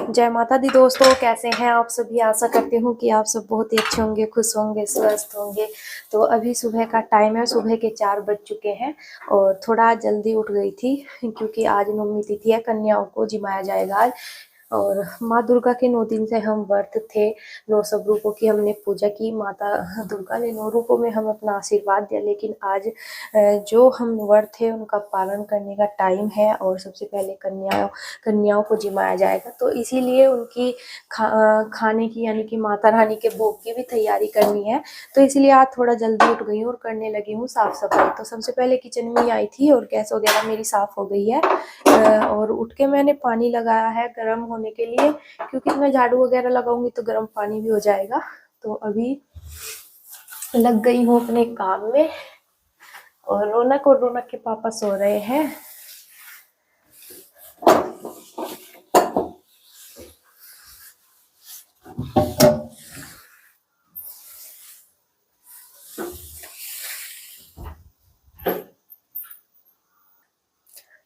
जय माता दी दोस्तों, कैसे हैं आप सभी। आशा करती हूँ कि आप सब बहुत ही अच्छे होंगे, खुश होंगे, स्वस्थ होंगे। तो अभी सुबह का टाइम है, सुबह के 4 बज चुके हैं और थोड़ा जल्दी उठ गई थी क्योंकि आज नवमी तिथि है, कन्याओं को जिमाया जाएगा आज। और माँ दुर्गा के 9 दिन से हम व्रत थे, 9 सब रूपों की हमने पूजा की। माता दुर्गा ने 9 रूपों में हमें अपना आशीर्वाद दिया, लेकिन आज जो हम व्रत थे उनका पालन करने का टाइम है और सबसे पहले कन्याओं को जिमाया जाएगा। तो इसीलिए उनकी खाने की यानी कि माता रानी के भोग की भी तैयारी करनी है। तो इसलिए आज थोड़ा जल्दी उठ गई हूँ और करने लगी हूँ साफ सफाई। तो सबसे पहले किचन में आई थी और गैस वगैरह मेरी साफ हो गई है। और उठ के मैंने पानी लगाया है गर्म होने के लिए, क्योंकि मैं झाड़ू वगैरह लगाऊंगी तो गर्म पानी भी हो जाएगा। तो अभी लग गई हूँ अपने काम में। और रौनक के पापा सो रहे हैं।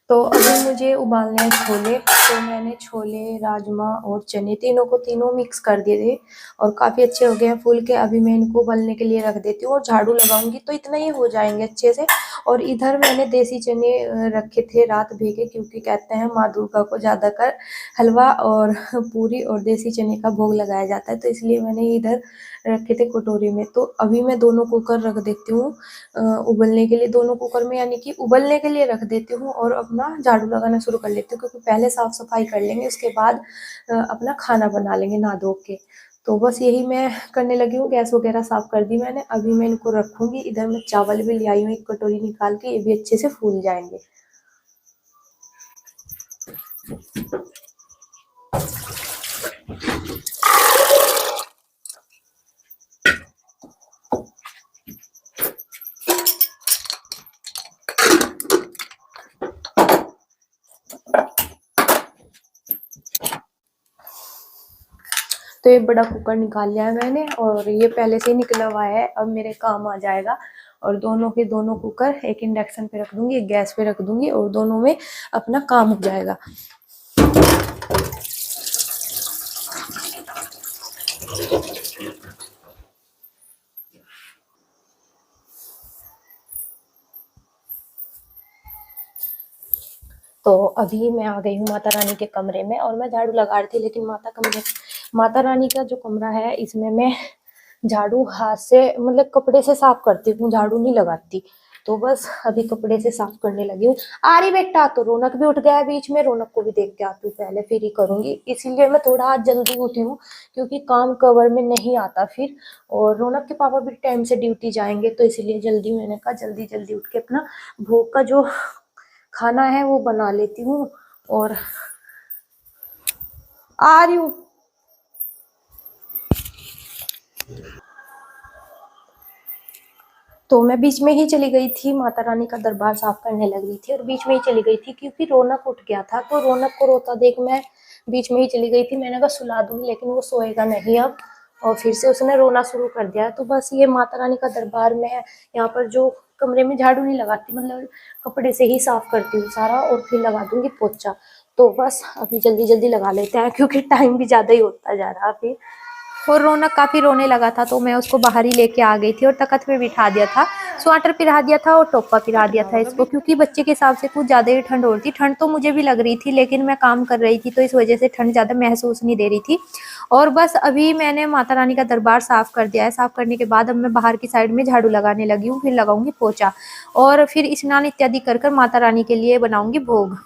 तो अभी मुझे उबालने हैं छोले। तो मैंने छोले, राजमा और चने तीनों मिक्स कर दिए थे और काफ़ी अच्छे हो गए हैं फूल के। अभी मैं इनको उबलने के लिए रख देती हूँ और झाड़ू लगाऊंगी तो इतना ही हो जाएंगे अच्छे से। और इधर मैंने देसी चने रखे थे रात भेगे, क्योंकि कहते हैं माँ दुर्गा को ज़्यादातर हलवा और पूरी और देसी चने का भोग लगाया जाता है। तो इसलिए मैंने इधर रखे थे कटोरी में। तो अभी मैं दोनों कुकर रख देती हूँ उबलने के लिए। दोनों कुकर में यानी कि उबलने के लिए रख देती हूँ और अपना झाड़ू लगाना शुरू कर लेती हूँ, क्योंकि पहले साफ सफाई कर लेंगे, उसके बाद अपना खाना बना लेंगे नहा धो के। तो बस यही मैं करने लगी हूँ। गैस वगैरह साफ कर दी मैंने। अभी मैं इनको रखूंगी। इधर मैं चावल भी ले आई हूँ एक कटोरी निकाल के, ये भी अच्छे से फूल जाएंगे। तो ये बड़ा कुकर निकाल लिया है मैंने और ये पहले से निकला हुआ है, अब मेरे काम आ जाएगा। और दोनों के दोनों कुकर एक इंडक्शन पे रख दूंगी, एक गैस पे रख दूंगी और दोनों में अपना काम हो जाएगा। तो अभी मैं आ गई हूँ माता रानी के कमरे में और मैं झाड़ू लगा रही थी, लेकिन माता रानी का जो कमरा है इसमें मैं झाड़ू हाथ से मतलब कपड़े से साफ करती हूँ, झाड़ू नहीं लगाती। तो बस अभी कपड़े से साफ करने लगी हूँ। आ रही बेटा। तो रौनक भी उठ गया है बीच में, रौनक को भी देख के आती हूँ पहले, फिर ही करूंगी। इसीलिए मैं थोड़ा आज जल्दी उठी हूँ, क्योंकि काम कवर में नहीं आता फिर। और रौनक के पापा भी टाइम से ड्यूटी जाएंगे, तो इसीलिए जल्दी मैंने कहा जल्दी जल्दी उठ के अपना भोग का जो खाना है वो बना लेती हूँ। और आ रही हूँ। तो मैं बीच में ही चली गई थी, माता रानी का दरबार साफ करने लगी थी और बीच में ही चली गई थी, क्योंकि रौनक उठ गया था। तो रौनक को रोता देख मैं बीच में ही चली गई थी। मैंने कहा सुला दूंगी, लेकिन वो सोएगा नहीं अब, और फिर से उसने रोना शुरू कर दिया। तो बस ये माता रानी का दरबार में यहाँ पर जो कमरे में झाड़ू नहीं लगाती, मतलब कपड़े से ही साफ करती हूँ सारा और फिर लगा दूंगी पोछा। तो बस अभी जल्दी जल्दी लगा लेते हैं, क्योंकि टाइम भी ज्यादा ही होता जा रहा फिर। और रौनक काफी रोने लगा था, तो मैं उसको बाहर ही लेके आ गई थी और तख्त पे बिठा दिया था, स्वेटर पिरा दिया था और टोपा पिरा दिया था इसको, क्योंकि बच्चे के हिसाब से कुछ ज्यादा ही ठंड हो रही थी। ठंड तो मुझे भी लग रही थी, लेकिन मैं काम कर रही थी तो इस वजह से ठंड ज्यादा महसूस नहीं दे रही थी। और बस अभी मैंने माता रानी का दरबार साफ कर दिया है। साफ करने के बाद अब मैं बाहर की साइड में झाड़ू लगाने लगी हूँ, फिर लगाऊंगी पोछा और फिर स्नान इत्यादि कर माता रानी के लिए बनाऊंगी भोग।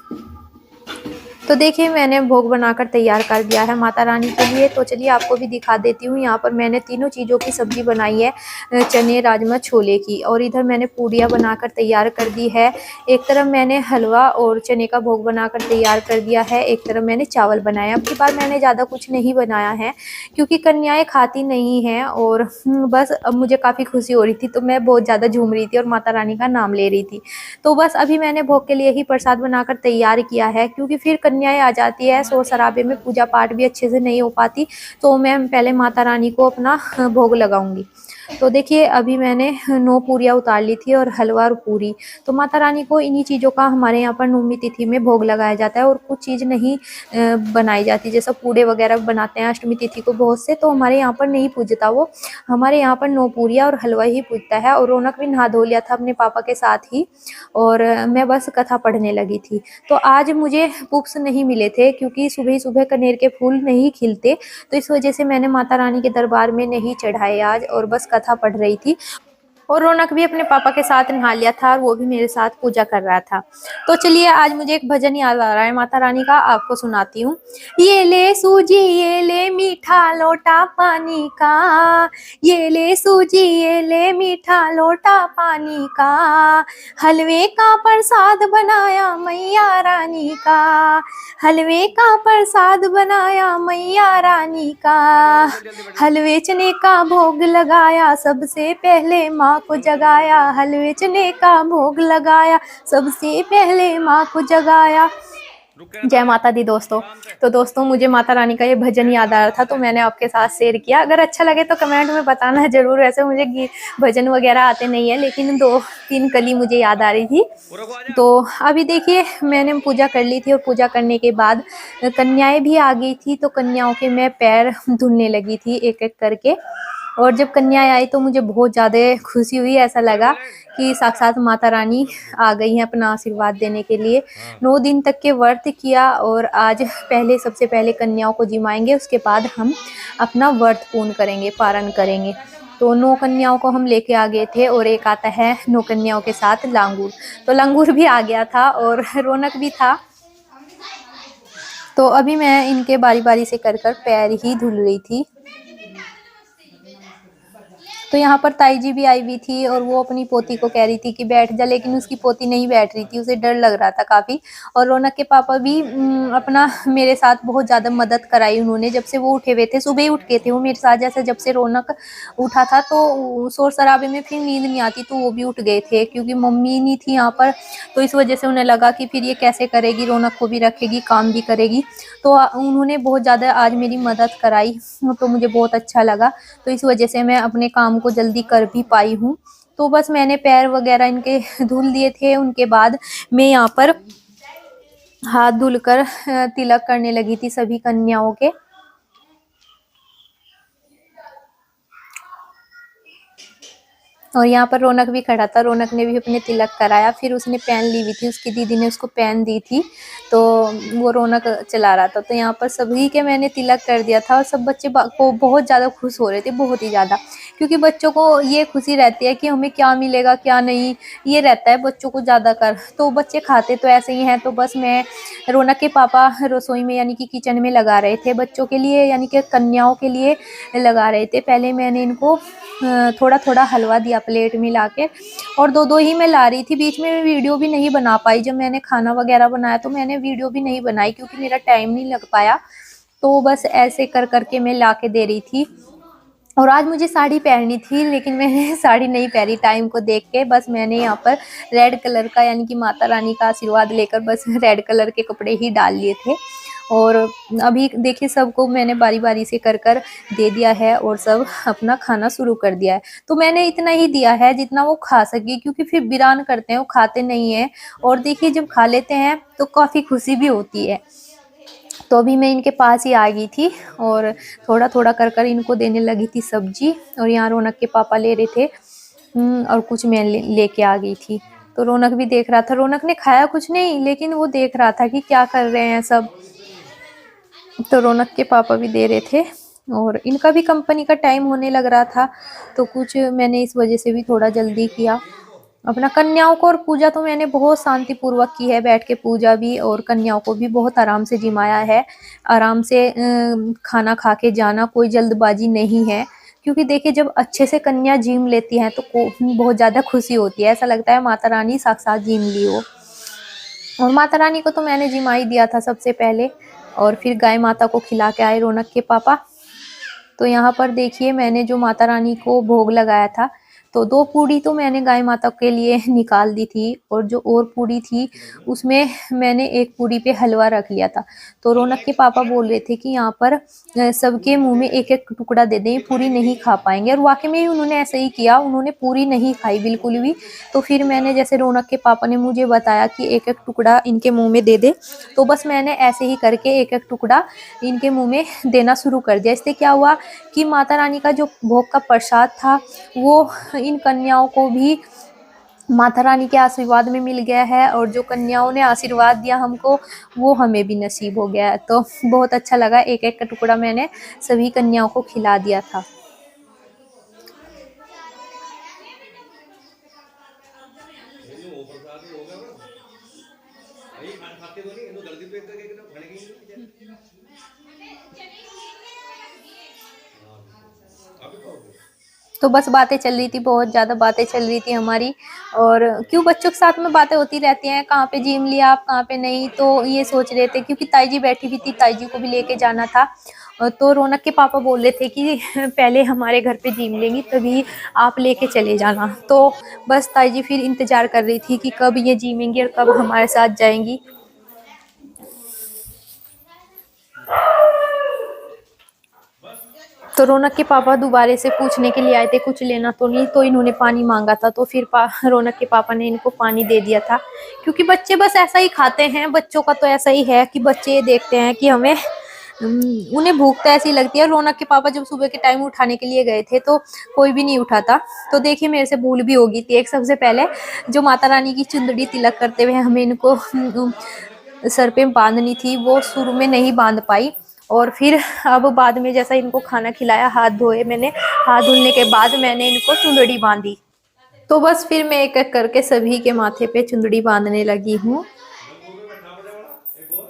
तो देखिए मैंने भोग बनाकर तैयार कर दिया है माता रानी के लिए। तो चलिए आपको भी दिखा देती हूँ। यहाँ पर मैंने तीनों चीज़ों की सब्जी बनाई है, चने, राजमा, छोले की। और इधर मैंने पूड़ियाँ बनाकर तैयार कर दी है। एक तरफ मैंने हलवा और चने का भोग बनाकर तैयार कर दिया है, एक तरफ मैंने चावल बनाया। अब की बार मैंने ज़्यादा कुछ नहीं बनाया है, क्योंकि कन्याएँ खाती नहीं हैं। और बस अब मुझे काफ़ी खुशी हो रही थी, तो मैं बहुत ज़्यादा झूम रही थी और माता रानी का नाम ले रही थी। तो बस अभी मैंने भोग के लिए ही प्रसाद बनाकर तैयार किया है, क्योंकि फिर कन्याएं आ जाती है, शोर शराबे में पूजा पाठ भी अच्छे से नहीं हो पाती। तो मैं पहले माता रानी को अपना भोग लगाऊंगी। तो देखिए अभी मैंने 9 पूरियाँ उतार ली थी और हलवा और पूरी। तो माता रानी को इन्हीं चीज़ों का हमारे यहाँ पर नवमी तिथि में भोग लगाया जाता है और कुछ चीज़ नहीं बनाई जाती, जैसे पूड़े वगैरह बनाते हैं अष्टमी तिथि को बहुत से, तो हमारे यहाँ पर नहीं पूजता वो। हमारे यहाँ पर 9 पूरियाँ और हलवा ही पूजता है। और रौनक भी नहा धो लिया था अपने पापा के साथ ही, और मैं बस कथा पढ़ने लगी थी। तो आज मुझे पुप्स नहीं मिले थे क्योंकि सुबह ही सुबह कनेर के फूल नहीं खिलते, तो इस वजह से मैंने माता रानी के दरबार में नहीं चढ़ाए आज, और बस कथा पढ़ रही थी। और रौनक भी अपने पापा के साथ नहा लिया था और वो भी मेरे साथ पूजा कर रहा था। तो चलिए आज मुझे एक भजन याद आ रहा है माता रानी का, आपको सुनाती हूँ। ये ले सूजी ये ले मीठा लोटा पानी का, ये ले सूजी ये ले मीठा लोटा पानी का, हलवे का प्रसाद बनाया मैया रानी का, हलवे का प्रसाद बनाया मैया रानी का, हलवे चने का भोग लगाया सबसे पहले माँ को जगाया, हलवे चने का भोग लगाया सबसे पहले माँ को जगाया। जय माता दी दोस्तों। तो दोस्तों मुझे माता रानी का ये भजन याद आ रहा था, तो मैंने आपके साथ शेयर किया। अगर अच्छा लगे तो कमेंट में बताना जरूर। वैसे मुझे भजन वगैरह आते नहीं है, लेकिन 2-3 कली मुझे याद आ रही थी। तो अभी देखिए मैंने पूजा कर ली थी, और पूजा करने के बाद कन्याएं भी आ गई थी, तो कन्याओं के मैं पैर धुलने लगी थी एक एक करके। और जब कन्याएं आई तो मुझे बहुत ज़्यादा खुशी हुई, ऐसा लगा कि साक्षात माता रानी आ गई हैं अपना आशीर्वाद देने के लिए। 9 दिन तक के व्रत किया, और आज सबसे पहले कन्याओं को जिमाएंगे, उसके बाद हम अपना व्रत पूर्ण करेंगे, पारण करेंगे। तो 9 कन्याओं को हम लेके आ गए थे, और एक आता है 9 कन्याओं के साथ लांगूर। तो लांगूर भी आ गया था और रौनक भी था। तो अभी मैं इनके बारी बारी से कर पैर ही धुल रही थी। तो यहाँ पर ताई जी भी आई हुई थी, और वो अपनी पोती को कह रही थी कि बैठ जा, लेकिन उसकी पोती नहीं बैठ रही थी, उसे डर लग रहा था काफ़ी। और रौनक के पापा भी अपना मेरे साथ बहुत ज़्यादा मदद कराई उन्होंने। जब से वो उठे हुए थे, सुबह ही उठ गए थे वो मेरे साथ, जैसे जब से रौनक उठा था तो शोर शराबे में फिर नींद नहीं आती, तो वो भी उठ गए थे क्योंकि मम्मी नहीं थी यहाँ पर। तो इस वजह से उन्हें लगा कि फिर ये कैसे करेगी, रौनक को भी रखेगी, काम भी करेगी। तो उन्होंने बहुत ज़्यादा आज मेरी मदद कराई, तो मुझे बहुत अच्छा लगा। तो इस वजह से मैं अपने काम को जल्दी कर भी पाई हूँ। तो बस मैंने पैर वगैरह इनके धुल दिए थे। उनके बाद मैं यहाँ पर हाथ धुलकर तिलक करने लगी थी सभी कन्याओं के। और यहाँ पर रौनक भी खड़ा था, रौनक ने भी अपने तिलक कराया। फिर उसने पेन ली हुई थी, उसकी दीदी ने उसको पेन दी थी, तो वो रौनक चला रहा था। तो यहाँ पर सभी के मैंने तिलक कर दिया था, और सब बच्चे को बहुत ज़्यादा खुश हो रहे थे, बहुत ही ज़्यादा। क्योंकि बच्चों को ये खुशी रहती है कि हमें क्या मिलेगा क्या नहीं, ये रहता है बच्चों को ज़्यादा कर। तो बच्चे खाते तो ऐसे ही हैं। तो बस मैं, रौनक के पापा रसोई में यानी कि किचन में लगा रहे थे बच्चों के लिए, यानी कि कन्याओं के लिए लगा रहे थे। पहले मैंने इनको थोड़ा थोड़ा हलवा दिया प्लेट में लाके, और 2-2 ही मैं ला रही थी। बीच में वीडियो भी नहीं बना पाई, जब मैंने खाना वगैरह बनाया तो मैंने वीडियो भी नहीं बनाई क्योंकि मेरा टाइम नहीं लग पाया। तो बस ऐसे कर करके मैं ला के दे रही थी। और आज मुझे साड़ी पहननी थी, लेकिन मैंने साड़ी नहीं पहनी टाइम को देख के। बस मैंने यहाँ पर रेड कलर का, यानी कि माता रानी का आशीर्वाद लेकर बस रेड कलर के कपड़े ही डाल लिए थे। और अभी देखिए सबको मैंने बारी बारी से कर दे दिया है, और सब अपना खाना शुरू कर दिया है। तो मैंने इतना ही दिया है जितना वो खा सके, क्योंकि फिर बिरान करते हैं, वो खाते नहीं हैं। और देखिए जब खा लेते हैं तो काफ़ी खुशी भी होती है। तो अभी मैं इनके पास ही आ गई थी, और थोड़ा थोड़ा कर इनको देने लगी थी सब्जी। और यहाँ रौनक के पापा ले रहे थे, और कुछ मैं लेके आ गई थी। तो रौनक भी देख रहा था, रौनक ने खाया कुछ नहीं, लेकिन वो देख रहा था कि क्या कर रहे हैं सब। तो रौनक के पापा भी दे रहे थे, और इनका भी कंपनी का टाइम होने लग रहा था, तो कुछ मैंने इस वजह से भी थोड़ा जल्दी किया अपना कन्याओं को। और पूजा तो मैंने बहुत शांतिपूर्वक की है, बैठ के पूजा भी, और कन्याओं को भी बहुत आराम से जिमाया है। आराम से खाना खा के जाना, कोई जल्दबाजी नहीं है। क्योंकि देखिए जब अच्छे से कन्या जिम लेती हैं तो बहुत ज़्यादा खुशी होती है, ऐसा लगता है माता रानी साक्षात जिम ली हो। और माता रानी को तो मैंने जिमा ही दिया था सबसे पहले, और फिर गाय माता को खिला के आए रौनक के पापा। तो यहाँ पर देखिए मैंने जो माता रानी को भोग लगाया था, तो 2 पूड़ी तो मैंने गाय माता के लिए निकाल दी थी और जो और पूड़ी थी उसमें मैंने एक पूड़ी पे हलवा रख लिया था। तो रौनक के पापा बोल रहे थे कि यहाँ पर सबके मुँह में एक-एक टुकड़ा दे दें, पूरी नहीं खा पाएँगे और वाक़ई में ही उन्होंने ऐसे ही किया, उन्होंने पूरी नहीं खाई बिल्कुल भी। तो फिर मैंने जैसे रौनक के पापा ने मुझे बताया कि एक-एक टुकड़ा इनके मुँह में दे दे, तो बस मैंने ऐसे ही करके एक-एक टुकड़ा इनके मुँह में देना शुरू कर दिया। इससे क्या हुआ कि माता रानी का जो भोग का प्रसाद था वो इन कन्याओं को भी माता रानी के आशीर्वाद में मिल गया है और जो कन्याओं ने आशीर्वाद दिया हमको वो हमें भी नसीब हो गया है। तो बहुत अच्छा लगा, एक-एक का टुकड़ा मैंने सभी कन्याओं को खिला दिया था। तो बस बातें चल रही थी, बहुत ज़्यादा बातें चल रही थी हमारी। और क्यों बच्चों के साथ में बातें होती रहती हैं, कहाँ पे जिम लिया आप, कहाँ पे नहीं, तो ये सोच रहे थे क्योंकि ताई जी बैठी हुई थी, ताई जी को भी लेके जाना था। तो रौनक के पापा बोल रहे थे कि पहले हमारे घर पे जिम लेंगी तभी आप लेके चले जाना। तो बस ताई जी फिर इंतज़ार कर रही थी कि कब ये जिमेंगी और कब हमारे साथ जाएंगी। तो रौनक के पापा दोबारा से पूछने के लिए आए थे कुछ लेना तो नहीं, तो इन्होंने पानी मांगा था, तो फिर रौनक के पापा ने इनको पानी दे दिया था। क्योंकि बच्चे बस ऐसा ही खाते हैं, बच्चों का तो ऐसा ही है कि बच्चे ये देखते हैं कि हमें उन्हें भूख तो ऐसी लगती है। रौनक के पापा जब सुबह के टाइम उठाने के लिए गए थे तो कोई भी नहीं उठा था। तो देखिए मेरे से भूल भी हो गई थी, एक सबसे पहले जो माता रानी की चुंदड़ी तिलक करते हुए हमें इनको सर पे बांधनी थी वो शुरू में नहीं बांध पाई। और फिर अब बाद में जैसा इनको खाना खिलाया, हाथ धोए मैंने, हाथ धुलने के बाद मैंने इनको चुंदड़ी बांधी। तो बस फिर मैं एक एक करके सभी के माथे पे चुंदड़ी बांधने लगी हूँ।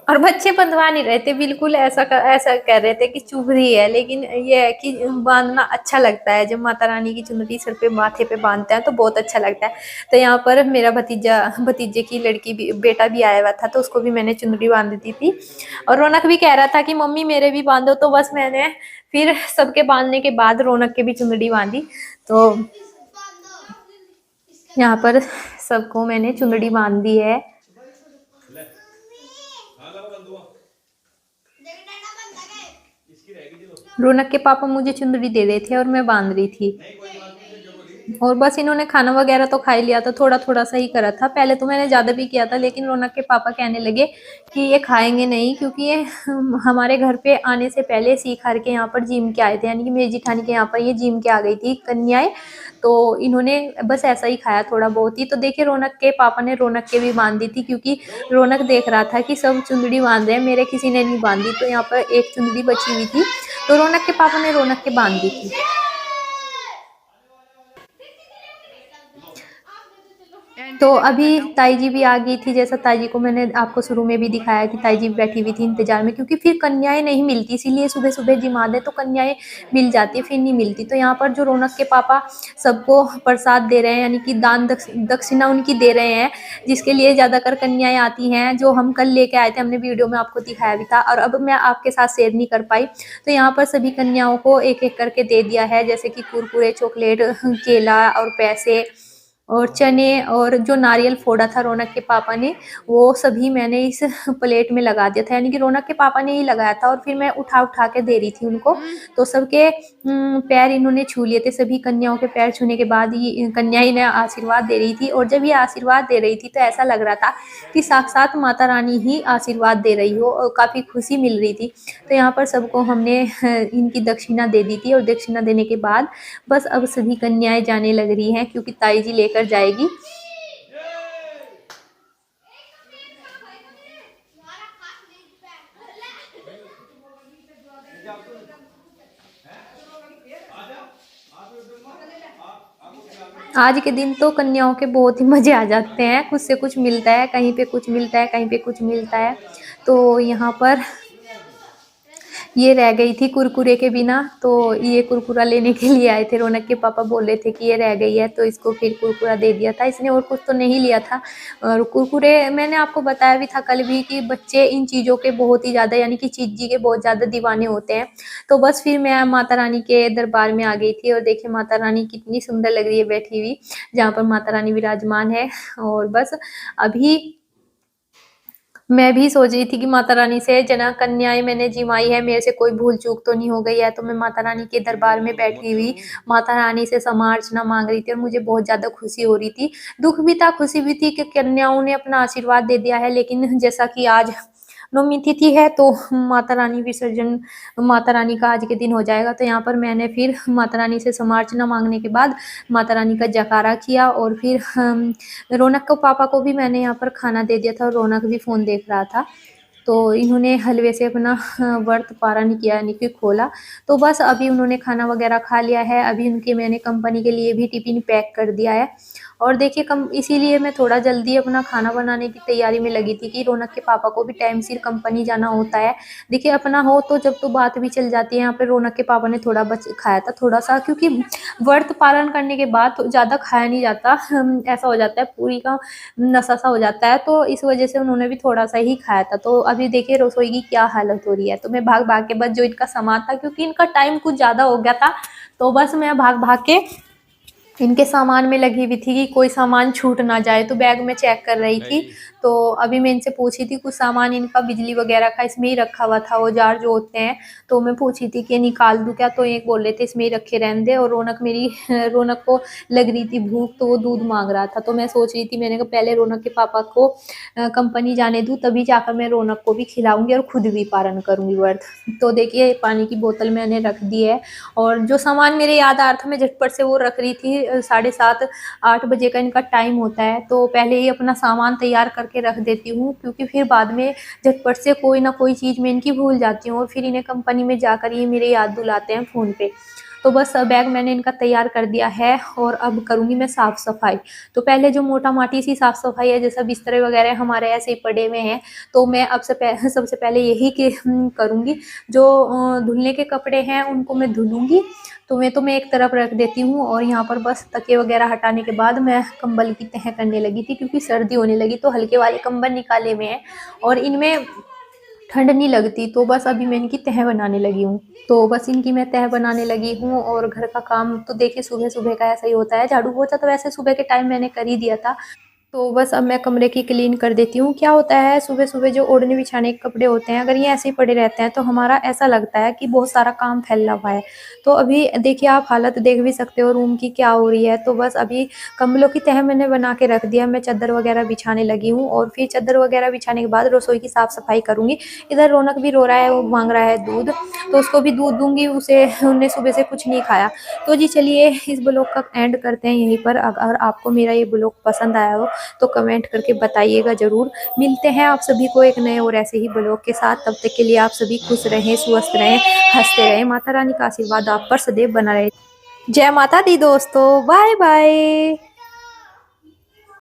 और बच्चे बंधवा नहीं रहे थे बिल्कुल, ऐसा कह रहे थे कि चुभ रही है, लेकिन ये है कि बांधना अच्छा लगता है। जब माता रानी की चुनरी सर पे माथे पे बांधते हैं तो बहुत अच्छा लगता है। तो यहाँ पर मेरा भतीजे की लड़की भी, बेटा भी आया हुआ था, तो उसको भी मैंने चुनरी बांध दी थी। और रौनक भी कह रहा था कि मम्मी मेरे भी बांधो, तो बस मैंने फिर सबके बांधने के बाद रौनक के भी चुनरी बांधी। तो यहाँ पर सबको मैंने चुनरी बांध दी है। रौनक के पापा मुझे चुंदड़ी दे रहे थे और मैं बांध रही थी। और बस इन्होंने खाना वगैरह तो खा ही लिया था, थोड़ा थोड़ा सा ही करा था। पहले तो मैंने ज़्यादा भी किया था, लेकिन रौनक के पापा कहने लगे कि ये खाएंगे नहीं, क्योंकि ये हमारे घर पे आने से पहले सीख हार के यहाँ पर जिम के आए थे, यानी कि मेरी जिठानी के यहाँ पर ये जिम के आ गई थी कन्याएं। तो इन्होंने बस ऐसा ही खाया थोड़ा बहुत ही। तो देखिए रौनक के पापा ने रौनक के भी बांध दी थी, क्योंकि रौनक देख रहा था कि सब चुंदड़ी बांध रहे हैं, मेरे किसी ने नहीं बांधी। तो यहाँ पर एक चुंदड़ी बची हुई थी, तो रौनक के पापा ने रौनक के बांध दी थी। तो अभी ताई जी भी आ गई थी, जैसा ताई जी को मैंने आपको शुरू में भी दिखाया कि ताई जी बैठी हुई थी इंतजार में, क्योंकि फिर कन्याएं नहीं मिलती, इसीलिए सुबह सुबह जिमा दे तो कन्याएं मिल जाती है, फिर नहीं मिलती। तो यहाँ पर जो रौनक के पापा सबको प्रसाद दे रहे हैं, यानी कि दान दक्षिणा उनकी दे रहे हैं, जिसके लिए ज़्यादातर कन्याएं आती हैं, जो हम कल लेके आए थे, हमने वीडियो में आपको दिखाया भी था, और अब मैं आपके साथ शेयर नहीं कर पाई। तो यहाँ पर सभी कन्याओं को एक एक करके दे दिया है, जैसे कि कुरकुरे, चॉकलेट, केला और पैसे और चने, और जो नारियल फोड़ा था रौनक के पापा ने, वो सभी मैंने इस प्लेट में लगा दिया था, यानी कि रौनक के पापा ने ही लगाया था। और फिर मैं उठा उठा के दे रही थी उनको। तो सबके पैर इन्होंने छू लिए थे। सभी कन्याओं के पैर छूने के बाद ये कन्याएं इन्हें आशीर्वाद दे रही थी, और जब ये आशीर्वाद दे रही थी तो ऐसा लग रहा था कि साक्षात माता रानी ही आशीर्वाद दे रही हो, और काफ़ी खुशी मिल रही थी। तो यहाँ पर सबको हमने इनकी दक्षिणा दे दी थी, और दक्षिणा देने के बाद बस अब सभी कन्याएं जाने लग रही हैं, क्योंकि ताई जी लेकर जाएगी। आज के दिन तो कन्याओं के बहुत ही मज़े आ जाते हैं, कुछ से कुछ मिलता है, कहीं पे कुछ मिलता है, कहीं पे कुछ मिलता है। तो यहाँ पर ये रह गई थी कुरकुरे के बिना, तो ये कुरकुरा लेने के लिए आए थे। रौनक के पापा बोल रहे थे कि ये रह गई है, तो इसको फिर कुरकुरा दे दिया था इसने, और कुछ तो नहीं लिया था। और कुरकुरे मैंने आपको बताया भी था कल भी कि बच्चे इन चीज़ों के बहुत ही ज़्यादा, यानी कि चीज़ी के बहुत ज़्यादा दीवाने होते हैं। तो बस फिर मैं माता रानी के दरबार में आ गई थी, और देखिए माता रानी कितनी सुंदर लग रही है बैठी हुई, जहाँ पर माता रानी विराजमान है। और बस अभी मैं भी सोच रही थी कि माता रानी से, जना कन्याएं मैंने जिमाई है, मेरे से कोई भूल चूक तो नहीं हो गई है। तो मैं माता रानी के दरबार में बैठी हुई माता रानी से क्षमा अर्चना मांग रही थी, और मुझे बहुत ज़्यादा खुशी हो रही थी। दुख भी था, खुशी भी थी कि कन्याओं ने अपना आशीर्वाद दे दिया है। लेकिन जैसा कि आज नवमी तिथि है, तो माता रानी विसर्जन, माता रानी का आज के दिन हो जाएगा। तो यहाँ पर मैंने फिर माता रानी से क्षमा अर्चना मांगने के बाद माता रानी का जयकारा किया, और फिर रौनक को पापा को भी मैंने यहाँ पर खाना दे दिया था, और रौनक भी फ़ोन देख रहा था। तो इन्होंने हलवे से अपना व्रत पारण किया, यानी कि खोला। तो बस अभी उन्होंने खाना वगैरह खा लिया है। अभी उनके मैंने कंपनी के लिए भी टिफ़िन पैक कर दिया है। और देखिए कम इसीलिए मैं थोड़ा जल्दी अपना खाना बनाने की तैयारी में लगी थी कि रौनक के पापा को भी टाइम सिर कंपनी जाना होता है। देखिए अपना हो तो जब तो बात भी चल जाती है। यहाँ पे रौनक के पापा ने थोड़ा बच खाया था थोड़ा-सा, क्योंकि व्रत पालन करने के बाद तो ज़्यादा खाया नहीं जाता। ऐसा हो जाता है, पूरी का नशा सा हो जाता है, तो इस वजह से उन्होंने भी थोड़ा-सा ही खाया था। तो अभी देखिए रसोई की क्या हालत हो रही है। तो मैं भाग-भाग के बस जो इनका सामान था, क्योंकि इनका टाइम कुछ ज़्यादा हो गया था, तो बस मैं भाग-भाग के इनके सामान में लगी हुई थी कि कोई सामान छूट ना जाए। तो बैग में चेक कर रही थी। तो अभी मैं इनसे पूछी थी, कुछ सामान इनका बिजली वगैरह का इसमें ही रखा हुआ था, औजार जो होते हैं। तो मैं पूछी थी कि निकाल दूँ क्या, तो एक बोल रहे थे इसमें ही रखे रहने दे। और रौनक मेरी रौनक को लग रही थी भूख, तो वो दूध मांग रहा था। तो मैं सोच रही थी, मैंने कहा पहले रौनक के पापा को कंपनी जाने दूँ, तभी जाकर मैं रौनक को भी खिलाऊंगी और खुद भी पारण करूंगी व्रत। तो देखिए पानी की बोतल मैंने रख दी है, और जो सामान मेरे याद आ रहा था मैं झटपट से वो रख रही थी। 7:30 8 बजे का इनका टाइम होता है, तो पहले ही अपना सामान तैयार करके रख देती हूँ, क्योंकि फिर बाद में झटपट से कोई ना कोई चीज़ मैं इनकी भूल जाती हूँ, और फिर इन्हें कंपनी में जाकर ये मेरे याद दिलाते हैं फ़ोन पे। तो बस बैग मैंने इनका तैयार कर दिया है, और अब करूँगी मैं साफ़ सफाई। तो पहले जो मोटा-माटी सी साफ़ सफाई है, जैसा बिस्तर वगैरह हमारे ऐसे ही पड़े हुए हैं, तो मैं अब सबसे पहले यही करूँगी। जो धुलने के कपड़े हैं उनको मैं धुलूँगी, तो मैं एक तरफ रख देती हूँ। और यहाँ पर बस तकिए वगैरह हटाने के बाद मैं कंबल की तह करने लगी थी, क्योंकि सर्दी होने लगी, तो हल्के वाले कंबल निकाले हुए हैं, और इनमें ठंड नहीं लगती। तो बस अभी मैं इनकी तह बनाने लगी हूँ। तो बस इनकी मैं तह बनाने लगी हूँ, और घर का काम तो देखिए सुबह-सुबह का ऐसा ही होता है। झाड़ू पोछा तो वैसे सुबह के टाइम मैंने कर ही दिया था। तो बस अब मैं कमरे की क्लीन कर देती हूँ। क्या होता है, सुबह-सुबह जो ओढ़ने बिछाने के कपड़े होते हैं, अगर ये ऐसे ही पड़े रहते हैं, तो हमारा ऐसा लगता है कि बहुत सारा काम फैला हुआ है। तो अभी देखिए आप हालत देख भी सकते हो रूम की क्या हो रही है। तो बस अभी कंबलों की तह मैंने बना के रख दिया, मैं चादर वगैरह बिछाने लगी हूँ, और फिर चादर वगैरह बिछाने के बाद रसोई की साफ-सफाई करूँगी। इधर रौनक भी रो रहा है, वो माँग रहा है दूध, तो उसको भी दूध दूँगी, उसे उसने सुबह से कुछ नहीं खाया। तो जी चलिए इस ब्लॉग का एंड करते हैं यहीं पर। अगर आपको मेरा ये ब्लॉग पसंद आया हो तो कमेंट करके बताइएगा ज़रूर। मिलते हैं आप सभी को एक नए और ऐसे ही ब्लॉग के साथ। तब तक के लिए आप सभी खुश रहें, स्वस्थ रहें, हँसते रहें। माता रानी का आशीर्वाद आप पर सदैव बना रहे। जय माता दी दोस्तों, बाय बाय।